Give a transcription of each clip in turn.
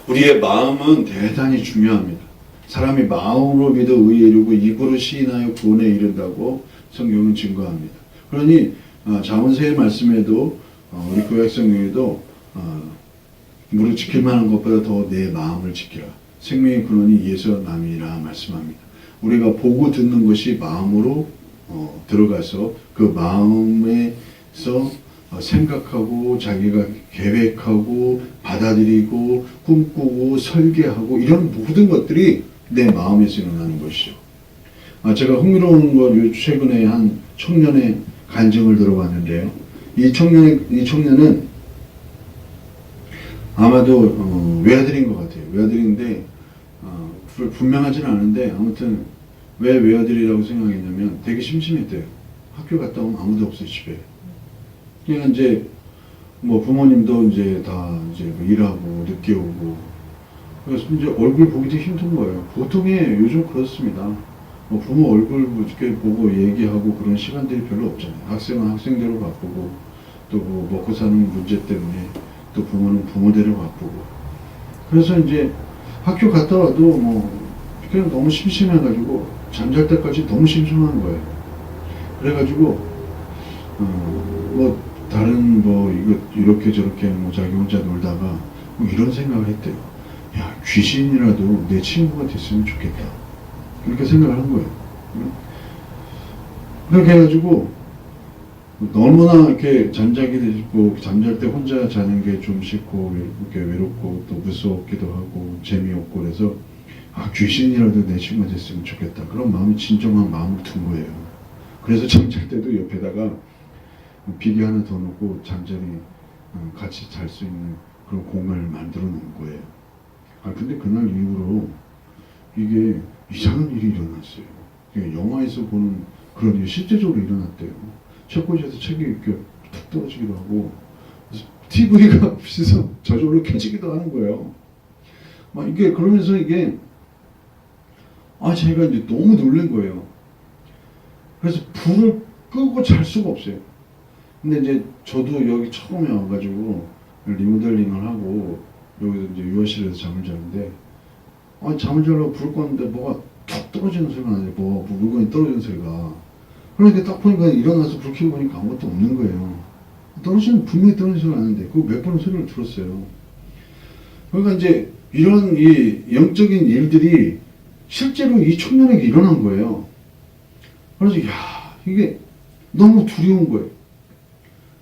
우리의 마음은 대단히 중요합니다. 사람이 마음으로 믿어 의에 이르고 입으로 시인하여 구원에 이른다고 성경은 증거합니다. 그러니 자문서의 말씀에도 우리 구약 성경에도 무릇 지킬 만한 것보다 더 내 마음을 지키라. 생명의 근원이 이에서 남이라 말씀합니다. 우리가 보고 듣는 것이 마음으로 들어가서 그 마음에서 생각하고 자기가 계획하고 받아들이고 꿈꾸고 설계하고 이런 모든 것들이 내 마음에서 일어나는 것이죠. 제가 흥미로운 걸 최근에 한 청년의 간증을 들어봤는데요. 이 청년은 아마도 외아들인 것 같아요. 외아들인데 분명하지는 않은데 아무튼 왜 외아들이라고 생각했냐면 되게 심심했대요. 학교 갔다 오면 아무도 없어요, 집에. 그러니까 이제 뭐 부모님도 이제 다 이제 뭐 일하고 늦게 오고 그래서 이제 얼굴 보기도 힘든 거예요. 보통의 요즘 그렇습니다. 뭐 부모 얼굴 이렇게 보고 얘기하고 그런 시간들이 별로 없잖아요. 학생은 학생대로 바쁘고 또 뭐 먹고 사는 문제 때문에 또 부모는 부모대로 바쁘고 그래서 이제 학교 갔다 와도 뭐 그냥 너무 심심해가지고 잠잘 때까지 너무 심심한 거예요. 그래가지고 뭐 다른 뭐 이거 이렇게 저렇게 뭐 자기 혼자 놀다가 뭐 이런 생각을 했대요. 야, 귀신이라도 내 친구가 됐으면 좋겠다. 그렇게 생각을 한 거예요. 그렇게 해가지고 너무나 이렇게 잠자게 되고 잠잘 때 혼자 자는 게 좀 싫고 이렇게 외롭고 또 무섭기도 하고 재미없고 그래서 귀신이라도 내 친구가 됐으면 좋겠다. 그런 마음이 진정한 마음을 둔 거예요. 그래서 잠잘 때도 옆에다가 비계 하나 더 놓고 잠자리 같이 잘 수 있는 그런 공간을 만들어 놓은 거예요. 근데 그날 이후로 이게 이상한 일이 일어났어요. 영화에서 보는 그런 일이 실제적으로 일어났대요. 책꽂이에서 책이 이렇게 툭 떨어지기도 하고 TV가 빛에서 저절로 켜지기도 하는 거예요. 이게 그러면서 이게 제가 이제 너무 놀란 거예요. 그래서 불을 끄고 잘 수가 없어요. 근데 이제 저도 여기 처음에 와가지고 리모델링을 하고 여기서 이제 유아실에서 잠을 자는데 잠을 자려고 불 껐는데 뭐가 툭 떨어지는 소리가 나요. 뭐 물건이 떨어지는 소리가. 그러니까 딱 보니까 일어나서 불 켜고 보니까 아무것도 없는 거예요. 분명히 떨어지는 소리가 나는데 그거 몇 번은 소리를 들었어요. 그러니까 이제 이런 이 영적인 일들이 실제로 이 청년에게 일어난 거예요. 그래서 이게 너무 두려운 거예요.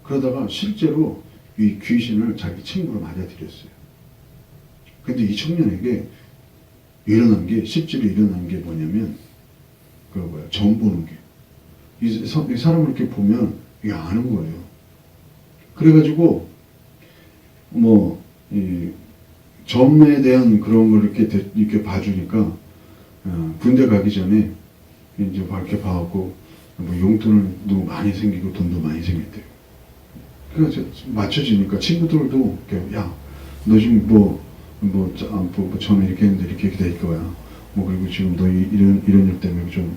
그러다가 실제로 이 귀신을 자기 친구로 맞아들였어요. 근데 이 청년에게 실제로 일어난 게 뭐냐면, 점 보는 게. 이 사람을 이렇게 보면 이게 아는 거예요. 그래가지고, 이 점에 대한 그런 걸 이렇게 봐주니까, 군대 가기 전에 이제 이렇게 봐갖고, 용돈을 너무 많이 생기고 돈도 많이 생겼대요. 그래서 맞춰지니까 친구들도 야, 너 지금 처음에 이렇게 했는데 이렇게 될 거야. 그리고 지금 너 이런 일 때문에 좀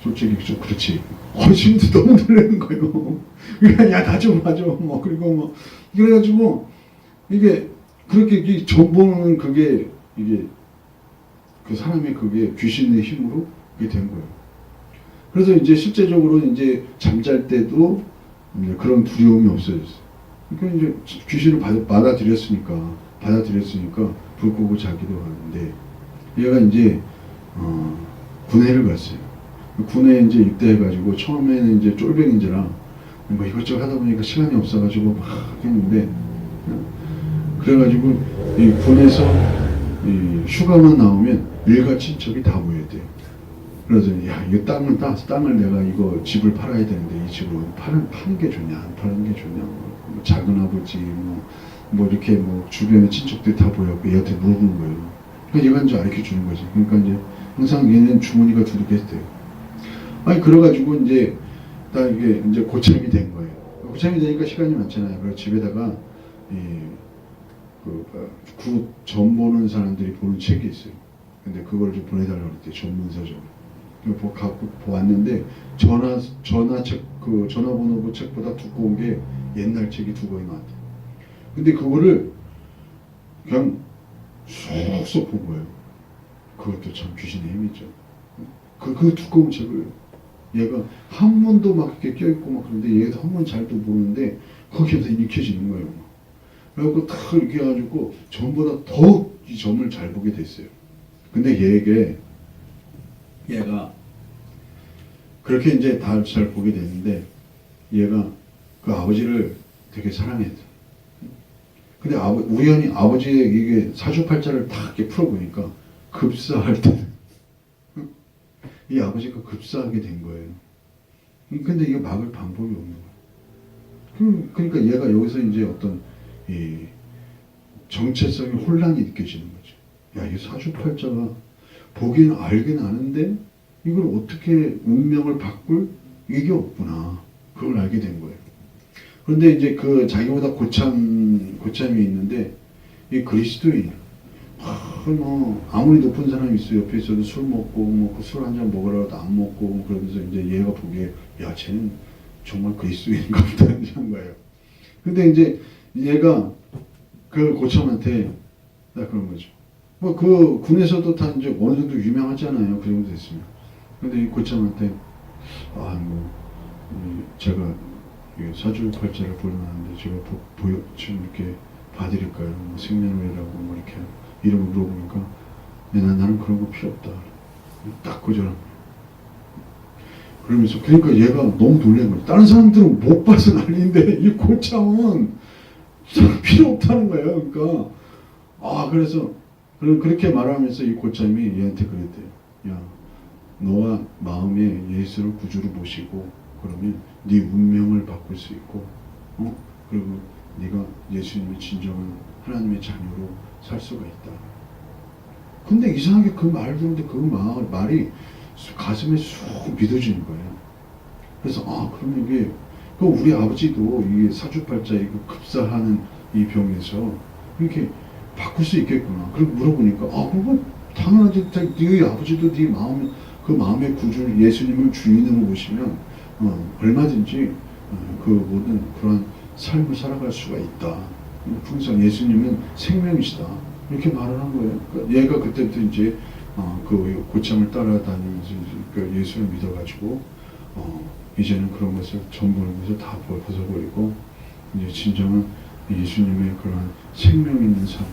솔직히 좀 그렇지. 지금도 너무 놀라는 거예요. 야, 나 좀 봐줘. 그리고 그래가지고 이게 그렇게 점 보는 이게 그 사람의 귀신의 힘으로 이게 된 거예요. 그래서 이제 실제적으로 이제 잠잘 때도 이제 그런 두려움이 없어졌어요. 그러니까 이제 귀신을 받아들였으니까 불 끄고 자기도 하는데 얘가 이제 군회를 갔어요. 군에 이제 입대해가지고 처음에는 이제 쫄병인지라 이것저것 하다 보니까 시간이 없어가지고 막 했는데 그래가지고 이 군에서 이 휴가만 나오면 일가 친척이 다 모여야 돼요. 그래서 이 땅을 내가 이거 집을 팔아야 되는데 이 집을 파는 게 좋냐 안 파는 게 좋냐 작은 아버지 이렇게 주변에 친척들이 다 보였고 얘한테 물어보는 거예요. 그러니까 얘가 이제 알려 주는 거지. 그러니까 이제 항상 얘는 주머니가 두둑했대요. 그래가지고 이제 딱 이게 이제 고참이 된 거예요. 고참이 되니까 시간이 많잖아요. 그래서 집에다가 점 보는 사람들이 보는 책이 있어요. 근데 그걸 좀 보내달라고 그랬대요. 전문서적으로. 갖고 보았는데 전화책 전화번호부 책보다 두꺼운 게 옛날 책이 두 권이 나왔대요. 근데 그거를 그냥 쏙쏙 본 거예요. 그것도 참 귀신의 힘이죠. 그 두꺼운 책을 얘가 한문도 막 이렇게 껴있고 막 그런데 얘도 한문 잘도 모르는데 거기에서 읽혀지는 거예요. 그래갖고 딱 이렇게 해가지고 전보다 더욱 이 점을 잘 보게 됐어요. 근데 얘가 그렇게 이제 다 잘 보게 됐는데 얘가 그 아버지를 되게 사랑했어. 근데 우연히 아버지의 이게 사주팔자를 다 이렇게 풀어보니까 급사할 때 이 아버지가 급사하게 된 거예요. 근데 이거 막을 방법이 없는 거예요. 그러니까 얘가 여기서 이제 어떤 이 정체성의 혼란이 느껴지는 거죠. 야, 이 사주팔자가 보기는 알긴 아는데 이걸 어떻게 운명을 바꿀 이게 없구나. 그걸 알게 된 거예요. 그런데 이제 그 자기보다 고참이 있는데 이 그리스도인 뭐 아무리 높은 사람이 있어요. 옆에 있어도 술 먹고 뭐 술 한 잔 먹으라고 안 먹고 뭐 그러면서 이제 얘가 보기에 야 쟤는 정말 그리스도인인가 보다 한 거예요. 근데 이제 얘가 그 고참한테 딱 그런 거죠. 뭐 그 군에서도 다 이제 어느 정도 유명하잖아요. 그 정도 됐으면. 근데 이 고참한테 제가 사주팔자를 보려는데 제가 지금 이렇게 봐드릴까요? 뭐 생년월일하고 뭐 이렇게 이름을 물어보니까 나는 그런 거 필요 없다. 딱 거절한 거예요. 그러면서 그러니까 얘가 너무 놀란 거예요. 다른 사람들은 못 봐서 난리인데 이 고참은 필요 없다는 거예요. 그러니까 그래서 그렇게 말하면서 이 고참이 얘한테 그랬대요. 야, 너와 마음에 예수를 구주로 모시고 그러면 네 운명을 바꿀 수 있고 그리고 네가 예수님의 진정한 하나님의 자녀로 살 수가 있다. 근데 이상하게 그 말을 듣는데 그 말이 가슴에 쑥 믿어지는 거예요. 그래서 그러면 이게 우리 아버지도 이 사주팔자 이거 급사하는 이 병에서 이렇게 바꿀 수 있겠구나. 그리고 물어보니까 그거 당연하지. 네 아버지도 네 마음의 구주 예수님을 주인으로 모시면 얼마든지 그 모든 그런 삶을 살아갈 수가 있다. 항상 예수님은 생명이시다. 이렇게 말을 한 거예요. 그러니까 얘가 그때부터 이제 그 고참을 따라다니면서 그 예수를 믿어가지고 이제는 그런 것을 전부 것을 다 벗어버리고 이제 진정한 예수님의 그런 생명 있는 삶,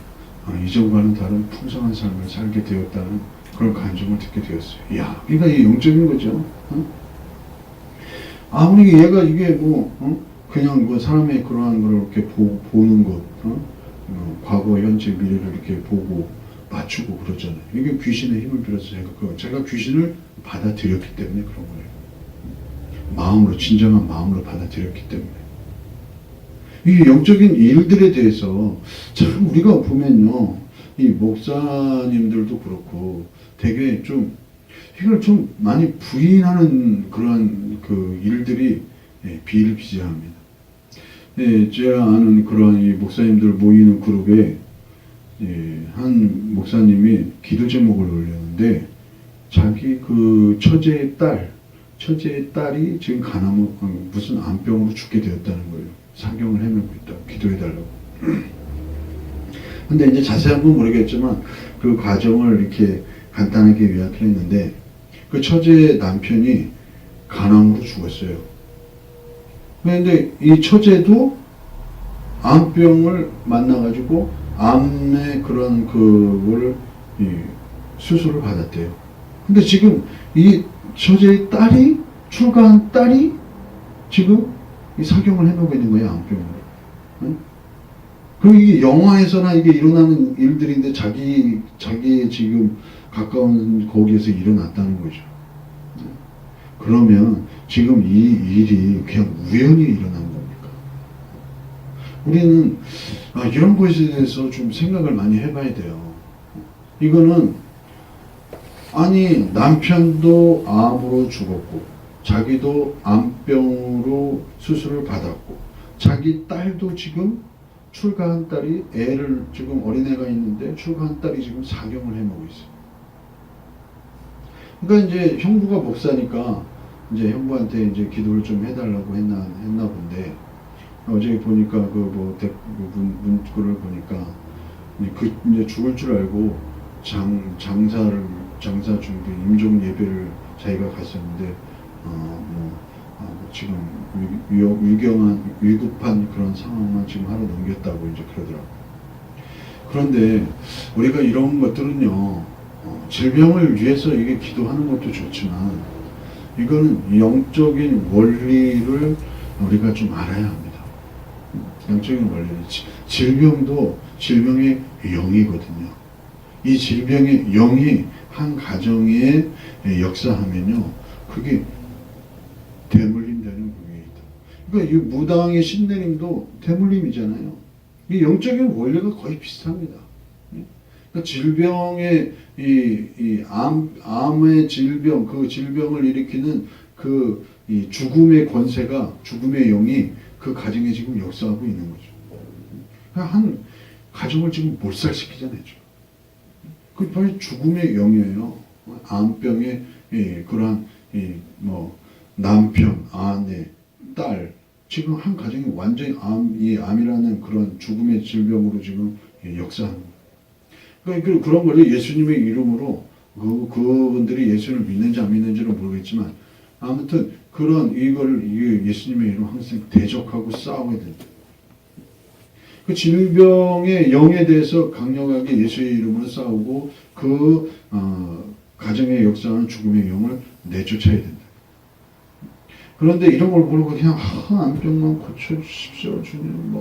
이전과는 다른 풍성한 삶을 살게 되었다는 그런 감정을 듣게 되었어요. 이야, 그러니까 이게 영적인 거죠. 아무리 얘가 이게 그냥 뭐 사람의 그러한 걸 이렇게 보는 것, 과거, 현재, 미래를 이렇게 보고 맞추고 그러잖아요. 이게 귀신의 힘을 빌어서 제가 귀신을 받아들였기 때문에 그런 거예요. 마음으로, 진정한 마음으로 받아들였기 때문에. 이 영적인 일들에 대해서 참 우리가 보면요, 이 목사님들도 그렇고 되게 좀 이걸 좀 많이 부인하는 그러한 그 일들이 비일비재합니다. 제가 아는 그러한 이 목사님들 모이는 그룹에 한 목사님이 기도 제목을 올렸는데 자기 그 처제의 딸이 지금 무슨 암병으로 죽게 되었다는 거예요. 사경을 헤매고 있다고 기도해달라고. 근데 이제 자세한 건 모르겠지만 그 과정을 이렇게 간단하게 요약을 했는데 그 처제의 남편이 간암으로 죽었어요. 그런데 이 처제도 암병을 만나가지고 암의 그런 그걸 수술을 받았대요. 근데 지금 이 처제의 출가한 딸이 지금 이 사경을 해놓고 있는 거예요, 암병으로. 응? 그리고 이게 영화에서나 이게 일어나는 일들인데 자기의 지금 가까운 거기에서 일어났다는 거죠. 그러면 지금 이 일이 그냥 우연히 일어난 겁니까? 우리는 이런 것에 대해서 좀 생각을 많이 해봐야 돼요. 이거는 남편도 암으로 죽었고 자기도 암병으로 수술을 받았고 자기 딸도 지금 출가한 딸이 지금 어린애가 있는데 출가한 딸이 지금 사경을 해먹고 있어요. 그러니까 이제 형부가 목사니까 이제 형부한테 이제 기도를 좀 해달라고 했나 본데 어제 보니까 문구를 보니까 이제 죽을 줄 알고 장사 준비, 임종 예배를 자기가 갔었는데, 지금 위급한 그런 상황만 지금 하루 넘겼다고 이제 그러더라고요. 그런데 우리가 이런 것들은요, 질병을 위해서 이게 기도하는 것도 좋지만, 이거는 영적인 원리를 우리가 좀 알아야 합니다. 영적인 원리. 질병도 질병의 영이거든요. 이 질병의 영이 한 가정에 역사하면요, 그게 대물림 되는 그게 있다. 그러니까 이 무당의 신내림도 대물림이잖아요. 이 영적인 원리가 거의 비슷합니다. 그러니까 질병의 암의 질병, 그 질병을 일으키는 이 죽음의 권세가, 죽음의 영이 그 가정에 지금 역사하고 있는 거죠. 그러니까 한 가정을 지금 몰살시키잖아요. 그 바로 죽음의 영이에요. 암병의 그러한 남편, 아내, 딸, 지금 한 가정이 완전히 암이라는 그런 죽음의 질병으로 지금 역사하는 거예요. 그러니까 그런 거를 예수님의 이름으로 그분들이 예수를 믿는지 안 믿는지는 모르겠지만, 아무튼 이거를 예수님의 이름 항상 대적하고 싸워야 된다. 그 질병의 영에 대해서 강력하게 예수의 이름으로 싸우고 가정에 역사하는 죽음의 영을 내쫓아야 된다. 그런데 이런 걸 모르고 그냥 암병만 고쳐주십시오 주님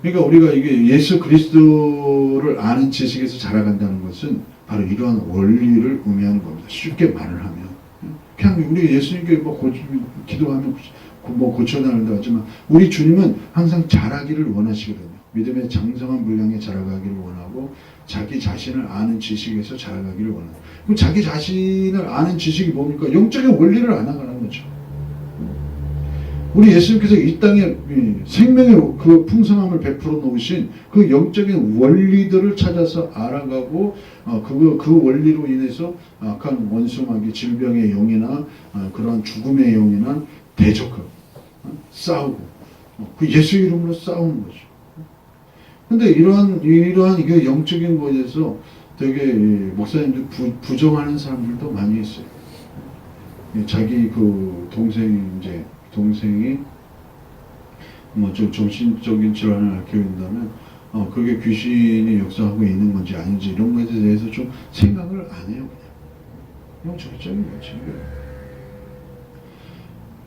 그러니까 우리가 이게 예수 그리스도를 아는 지식에서 자라간다는 것은 바로 이러한 원리를 의미하는 겁니다. 쉽게 말을 하면 그냥 우리 예수님께 기도하면 고쳐나간다 하지만, 우리 주님은 항상 자라기를 원하시거든요. 믿음의 장성한 분량에 자라가기를 원하고, 자기 자신을 아는 지식에서 자라가기를 원합니다. 그럼 자기 자신을 아는 지식이 뭡니까? 영적인 원리를 알아가는 거죠. 우리 예수님께서 이 땅에 생명의 그 풍성함을 베풀어 놓으신 그 영적인 원리들을 찾아서 알아가고, 그 원리로 인해서 악한 원수마귀, 질병의 영이나 그러한 죽음의 영이나 대적하고 싸우고, 그 예수 이름으로 싸우는 거죠. 근데 이러한 이게 영적인 것에 대해서 되게 목사님들 부정하는 사람들도 많이 있어요. 자기 그 동생이 좀 정신적인 질환을 앓게 된다면, 그게 귀신이 역사하고 있는 건지 아닌지 이런 것에 대해서 좀 생각을 안 해요. 그냥 영적인 거지.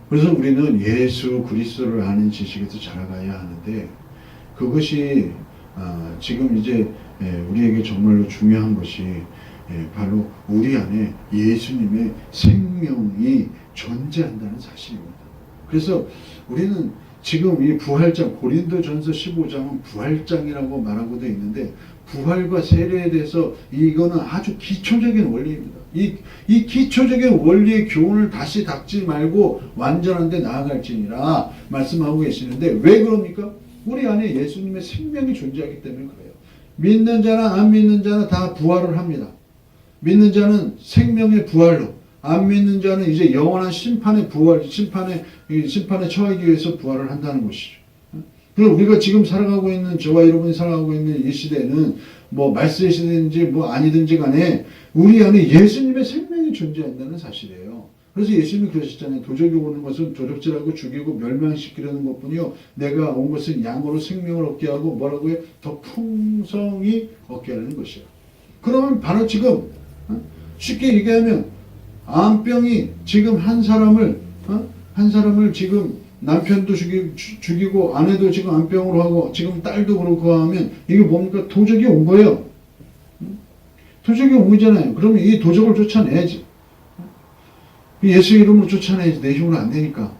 그래서 우리는 예수 그리스도를 아는 지식에서 자라가야 하는데, 그것이 지금 이제 우리에게 정말로 중요한 것이 바로 우리 안에 예수님의 생명이 존재한다는 사실입니다. 그래서 우리는 지금 이 부활장, 고린도전서 15장은 부활장이라고 말하고 되어 있는데, 부활과 세례에 대해서 이거는 아주 기초적인 원리입니다. 이 기초적인 원리의 교훈을 다시 닦지 말고 완전한 데 나아갈지니라 말씀하고 계시는데, 왜 그럽니까? 우리 안에 예수님의 생명이 존재하기 때문에 그래요. 믿는 자나 안 믿는 자나 다 부활을 합니다. 믿는 자는 생명의 부활로, 안 믿는 자는 이제 영원한 심판의 부활, 심판에 처하기 위해서 부활을 한다는 것이죠. 그럼 우리가 지금 살아가고 있는, 저와 여러분이 살아가고 있는 이 시대는 말세의 시대인지 아니든지 간에 우리 안에 예수님의 생명이 존재한다는 사실이에요. 그래서 예수님이 그러셨잖아요. 도적이 오는 것은 도적질하고 죽이고 멸망시키려는 것뿐이요, 내가 온 것은 양으로 생명을 얻게 하고 뭐라고 해? 더 풍성히 얻게 하는 것이야. 그러면 바로 지금 쉽게 얘기하면 암병이 지금 한 사람을 지금 남편도 죽이고 아내도 지금 암병으로 하고 지금 딸도 그렇고 하면 이게 뭡니까? 도적이 온 거예요. 도적이 온 거잖아요. 그러면 이 도적을 쫓아내야지. 예수 이름으로 쫓아내야지. 내 힘으로 안 되니까.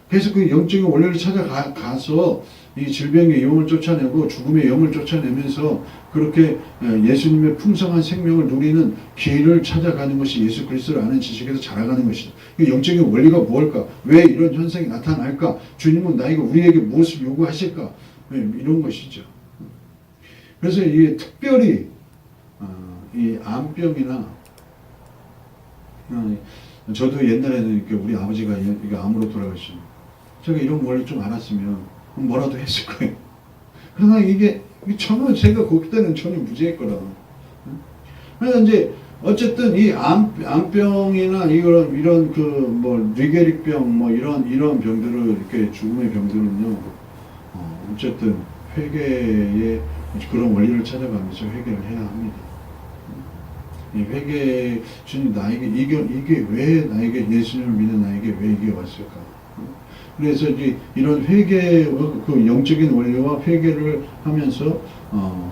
그래서 그 영적인 원리를 찾아가서 이 질병의 영을 쫓아내고 죽음의 영을 쫓아내면서 그렇게 예수님의 풍성한 생명을 누리는 길을 찾아가는 것이 예수 그리스도를 아는 지식에서 자라가는 것이다. 영적인 원리가 무엇일까? 왜 이런 현상이 나타날까? 주님은 우리에게 무엇을 요구하실까? 이런 것이죠. 그래서 이게 특별히 이 암병이나 저도 옛날에는 우리 아버지가 암으로 돌아가시죠. 제가 이런 원리 좀 알았으면 뭐라도 했을 거예요. 그러나 이게 전혀 제가 그때는 전혀 무지했거든. 그래서 이제 어쨌든 이 암병이나 이런 그 뭐 뇌결핵병 뭐 이런 병들을 이렇게 죽음의 병들은요, 어쨌든 회개의 그런 원리를 찾아가면서 회개를 해야 합니다. 이 회개, 주님 나에게 이게 왜 나에게 예수님을 믿는 나에게 왜 이게 왔을까? 그래서 이런 회개, 그 영적인 원리와 회개를 하면서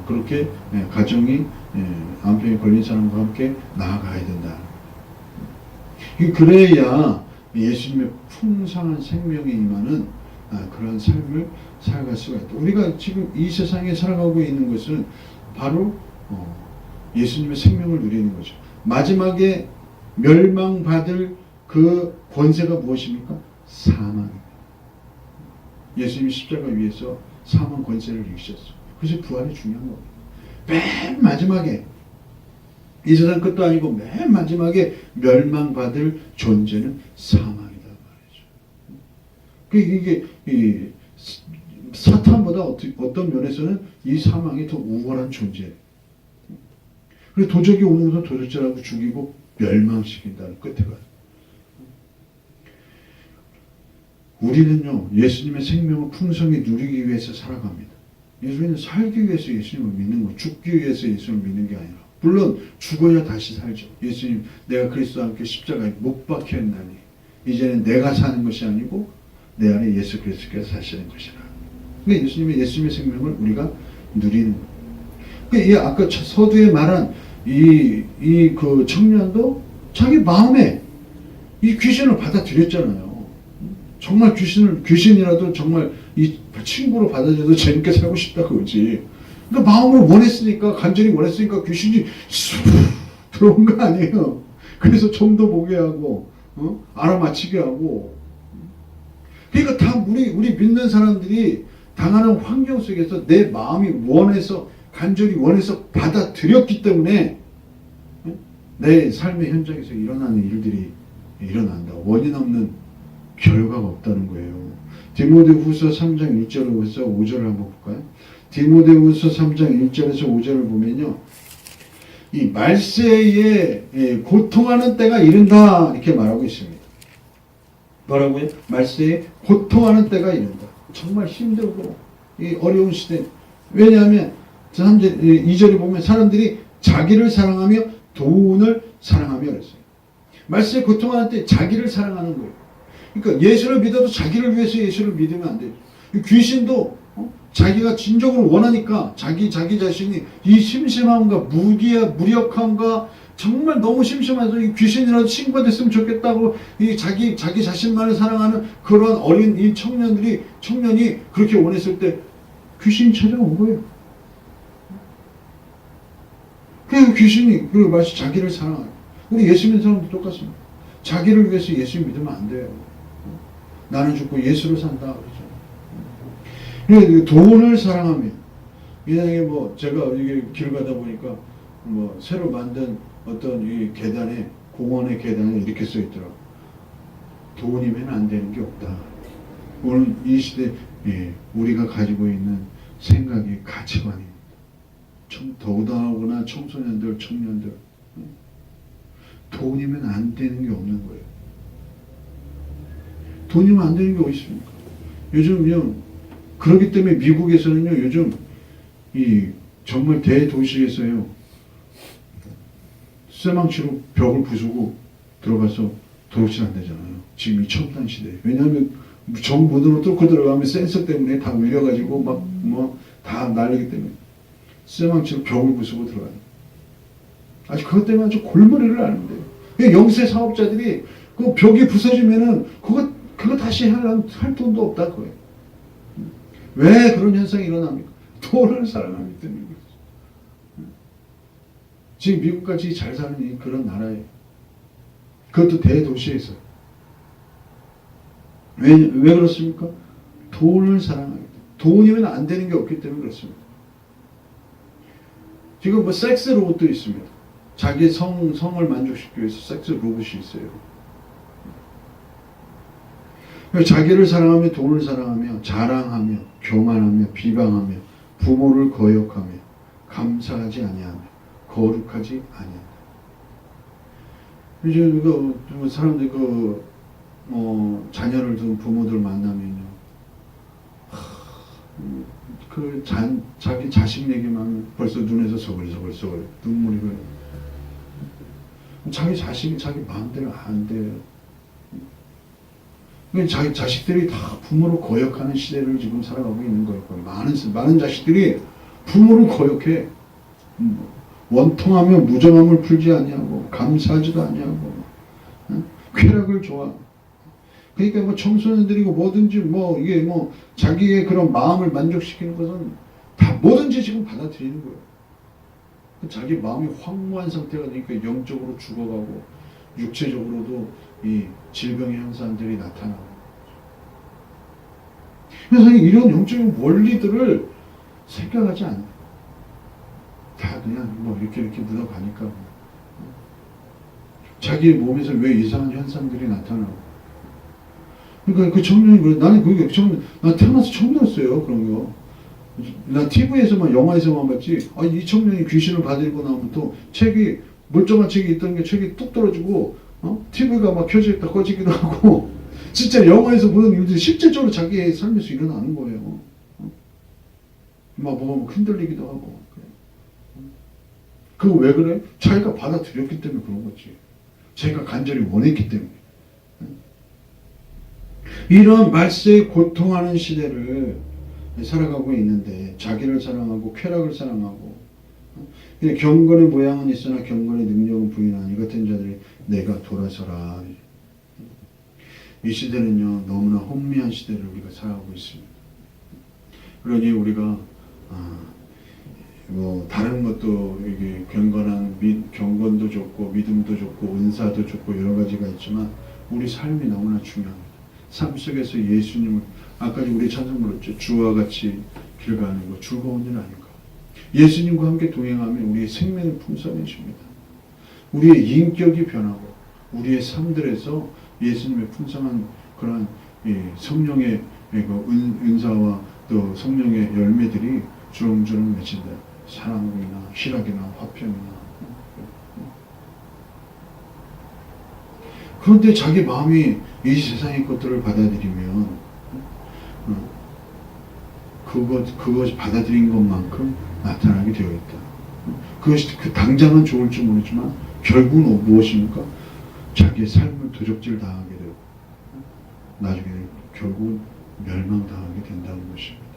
그렇게 가정이 암병에 걸린 사람과 함께 나아가야 된다. 그래야 예수님의 풍성한 생명이 임하는 그런 삶을 살아갈 수가 있다. 우리가 지금 이 세상에 살아가고 있는 것은 바로 예수님의 생명을 누리는 거죠. 마지막에 멸망받을 그 권세가 무엇입니까? 사망입니다. 예수님이 십자가 위에서 사망 권세를 이기셨어요. 그래서 부활이 중요한 겁니다. 맨 마지막에, 이 세상 끝도 아니고 맨 마지막에 멸망받을 존재는 사망이다 말이죠. 이게 사탄보다 어떤 면에서는 이 사망이 더 우월한 존재예요. 그리고 도적이 오는 것은 도적질하고 죽이고 멸망시킨다는 끝에 가요. 우리는요, 예수님의 생명을 풍성히 누리기 위해서 살아갑니다. 우리는 살기 위해서 예수님을 믿는 거, 죽기 위해서 예수님을 믿는 게 아니라, 물론 죽어야 다시 살죠. 예수님, 내가 그리스도와 함께 십자가에 못 박혔나니 이제는 내가 사는 것이 아니고 내 안에 예수 그리스도께서 사시는 것이라. 그러니까 예수님의 생명을 우리가 누리는 거예요. 그러니까 아까 서두에 말한 그 청년도 자기 마음에 이 귀신을 받아들였잖아요. 정말 귀신이라도 정말 이 친구로 받아들여도 재밌게 살고 싶다 그거지. 그러니까 마음을 원했으니까, 간절히 원했으니까 귀신이 쑥 들어온 거 아니에요. 그래서 좀 더 보게 하고, 알아맞히게 하고. 그러니까 다 우리 믿는 사람들이 당하는 환경 속에서 내 마음이 원해서, 간절히 원해서 받아들였기 때문에 내 삶의 현장에서 일어나는 일들이 일어난다. 원인 없는 결과가 없다는 거예요. 디모데후서 3장 1절에서 5절을 한번 볼까요? 디모데후서 3장 1절에서 5절을 보면요, 이 말세에 고통하는 때가 이른다 이렇게 말하고 있습니다. 뭐라고요? 말세에 고통하는 때가 이른다. 정말 힘들고 이 어려운 시대. 왜냐하면 2절에 보면 사람들이 자기를 사랑하며 돈을 사랑하며 그랬어요. 말세에 고통하는 때 자기를 사랑하는 거예요. 그러니까 예수를 믿어도 자기를 위해서 예수를 믿으면 안 돼요. 귀신도 자기가 진정으로 원하니까 자기 자신이 이 심심함과 무력함과 정말 너무 심심해서 이 귀신이라도 친구가 됐으면 좋겠다고 이 자기 자신만을 사랑하는 그런 어린 이 청년이 그렇게 원했을 때 귀신이 찾아온 거예요. 그래서 귀신이 마치 자기를 사랑해요. 우리 예수 믿는 사람도 똑같습니다. 자기를 위해서 예수 믿으면 안 돼요. 나는 죽고 예수를 산다 그러죠. 돈을 사랑하며, 이게 뭐 제가 이게 길 가다 보니까 뭐 새로 만든 어떤 이 계단에, 공원의 계단에 이렇게 써 있더라고. 돈이면 안 되는 게 없다. 오늘 이 시대 우리가 가지고 있는 생각이 가치관입니다. 더더구나 청소년들, 청년들, 돈이면 안 되는 게 없는 거예요. 돈이면 안 되는 게 어디 있습니까? 요즘요, 그렇기 때문에 미국에서는요, 요즘 정말 대도시에서요, 쇠망치로 벽을 부수고 들어가서 도둑질 안 되잖아요. 지금 이 첨단 시대에. 왜냐하면 정문으로 뚫고 들어가면 센서 때문에 다 울려가지고 다 날리기 때문에 쇠망치로 벽을 부수고 들어가요. 아주 그것 때문에 아주 골머리를 앓는데요. 영세 사업자들이 그 벽이 부서지면은 그거 다시 할 돈도 없다 그거예요. 왜 그런 현상이 일어납니까? 돈을 사랑하기 때문에 그렇죠. 지금 미국같이 잘 사는 그런 나라에, 그것도 대도시에서. 왜 그렇습니까? 돈을 사랑하기 때문에. 돈이면 안 되는 게 없기 때문에 그렇습니다. 지금 뭐 섹스 로봇도 있습니다. 자기 성을 만족시키기 위해서 섹스 로봇이 있어요. 자기를 사랑하며 돈을 사랑하며 자랑하며 교만하며 비방하며 부모를 거역하며 감사하지 아니하며 거룩하지 아니하며. 이제 사람들이 자녀를 둔 부모들 만나면요, 자기 자식 얘기만 벌써 눈에서 서글서글 눈물이 흘러요. 자기 자식이 자기 마음대로 안 돼요. 자기 자식들이 다 부모를 거역하는 시대를 지금 살아가고 있는 거예요. 많은 자식들이 부모를 거역해. 원통하며 무정함을 풀지 아니하고 감사하지도 아니하고 쾌락을 좋아. 그러니까 청소년들이고 뭐든지 이게 자기의 그런 마음을 만족시키는 것은 다 뭐든지 지금 받아들이는 거예요. 자기 마음이 황무한 상태가 되니까 영적으로 죽어가고 육체적으로도 이 질병의 현상들이 나타나고. 그래서 이런 영적인 원리들을 생각하지 않아요. 다 그냥 이렇게 묻어가니까 자기 몸에서 왜 이상한 현상들이 나타나고. 그러니까 그 청년이 그래. 나는 난 태어나서 처음 들었어요. 그런 거. 난 TV에서만, 영화에서만 봤지. 이 청년이 귀신을 받으고 나면 또 책이, 멀쩡한 책이 있던 게 책이 뚝 떨어지고, TV가 막 켜지다 꺼지기도 하고, 진짜 영화에서 보는 일들이 실제적으로 자기의 삶에서 일어나는 거예요. 뭐가 흔들리기도 하고. 그거 왜 그래? 자기가 받아들였기 때문에 그런 거지. 자기가 간절히 원했기 때문에. 이런 말세에 고통하는 시대를 살아가고 있는데, 자기를 사랑하고 쾌락을 사랑하고, 경건의 모양은 있으나 경건의 능력은 부인하는 이 같은 자들이 내가 돌아서라. 이 시대는요, 너무나 혼미한 시대를 우리가 살아가고 있습니다. 그러니 우리가 다른 것도 이게 경건도 좋고 믿음도 좋고 은사도 좋고 여러 가지가 있지만 우리 삶이 너무나 중요합니다. 삶 속에서 예수님을, 아까 우리 찬송 불렀죠. 주와 같이 길 가는 거 즐거운 일 아닌가. 예수님과 함께 동행하면 우리의 생명이 풍성해집니다. 우리의 인격이 변하고 우리의 삶들에서 예수님의 풍성한 그런 성령의 은사와 또 성령의 열매들이 주렁주렁 맺힌다. 사랑이나 희락이나 화평이나. 그런데 자기 마음이 이 세상의 것들을 받아들이면 그것이 받아들인 것만큼 나타나게 되어 있다. 그것이 당장은 좋을지 모르지만 결국은 무엇입니까? 자기의 삶을 도적질 당하게 되고 나중에 결국은 멸망당하게 된다는 것입니다.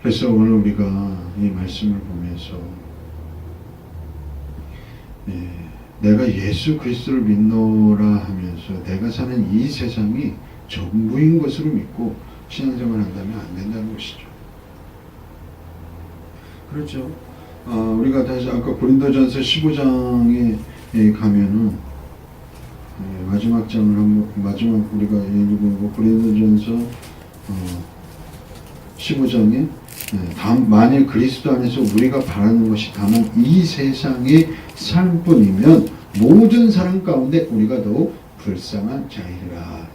그래서 오늘 우리가 이 말씀을 보면서 내가 예수 그리스도를 믿노라 하면서 내가 사는 이 세상이 전부인 것으로 믿고 신앙생활을 한다면 안 된다는 것이죠. 그렇죠. 우리가 다시 아까 고린도전서 15장에 가면은 마지막 우리가 읽어본 고린도전서 15장에 만일 그리스도 안에서 우리가 바라는 것이 다만 이 세상의 삶뿐이면 모든 사람 가운데 우리가 더욱 불쌍한 자이라.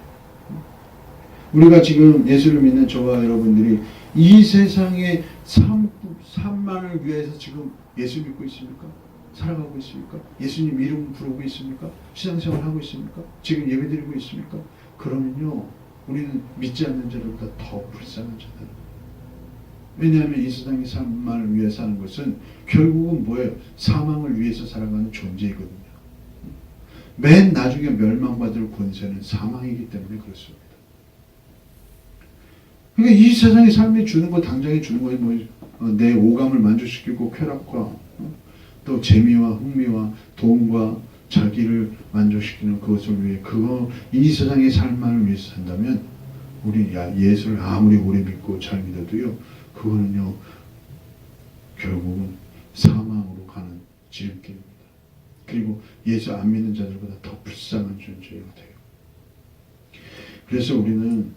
우리가 지금 예수를 믿는 저와 여러분들이 이 세상의 삶만을 위해서 지금 예수 믿고 있습니까? 살아가고 있습니까? 예수님 이름 부르고 있습니까? 신앙생활 하고 있습니까? 지금 예배드리고 있습니까? 그러면요, 우리는 믿지 않는 자들보다 더 불쌍한 자들. 왜냐하면 이 세상의 삶만을 위해 사는 것은 결국은 뭐예요? 사망을 위해서 살아가는 존재이거든요. 맨 나중에 멸망받을 권세는 사망이기 때문에 그렇습니다. 그러니까 이 세상의 삶이 주는 거, 당장에 주는 것이 내 오감을 만족시키고 쾌락과 또 재미와 흥미와 돈과 자기를 만족시키는 그것을 위해 이 세상의 삶만을 위해서 산다면 우리 예수를 아무리 오래 믿고 잘 믿어도요, 그거는요 결국은 사망으로 가는 지름길입니다. 그리고 예수 안 믿는 자들보다 더 불쌍한 존재가 돼요. 그래서 우리는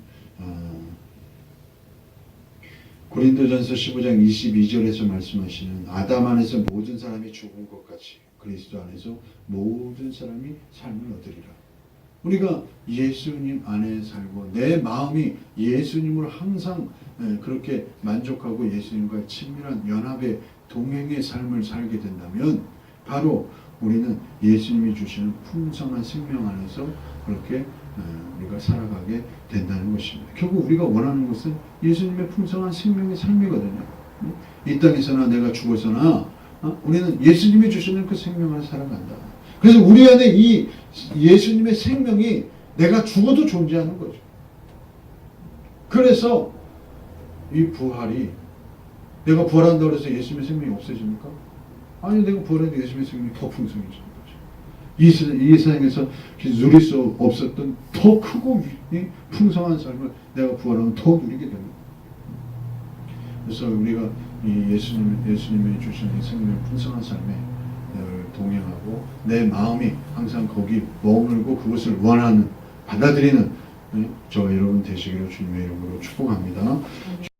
고린도전서 15장 22절에서 말씀하시는 아담 안에서 모든 사람이 죽은 것 같이 그리스도 안에서 모든 사람이 삶을 얻으리라. 우리가 예수님 안에 살고 내 마음이 예수님을 항상 그렇게 만족하고 예수님과 친밀한 연합의 동행의 삶을 살게 된다면 바로 우리는 예수님이 주시는 풍성한 생명 안에서 그렇게 우리가 살아가게 된다는 것입니다. 결국 우리가 원하는 것은 예수님의 풍성한 생명의 삶이거든요. 이 땅에서나 내가 죽어서나 우리는 예수님이 주시는 그 생명을 살아간다. 그래서 우리 안에 이 예수님의 생명이 내가 죽어도 존재하는 거죠. 그래서 이 부활이 내가 부활한다고 해서 예수님의 생명이 없어집니까? 아니, 내가 부활해도 예수님의 생명이 더 풍성해지는 거죠. 이 세상에서 누릴 수 없었던 더 크고 풍성한 삶을 내가 부활하면 더 누리게 됩니다. 그래서 우리가 이 예수님이 주시는 생명 풍성한 삶에 동행하고 내 마음이 항상 거기 머물고 그것을 원하는 받아들이는 저와 여러분 되시기를 주님의 이름으로 축복합니다.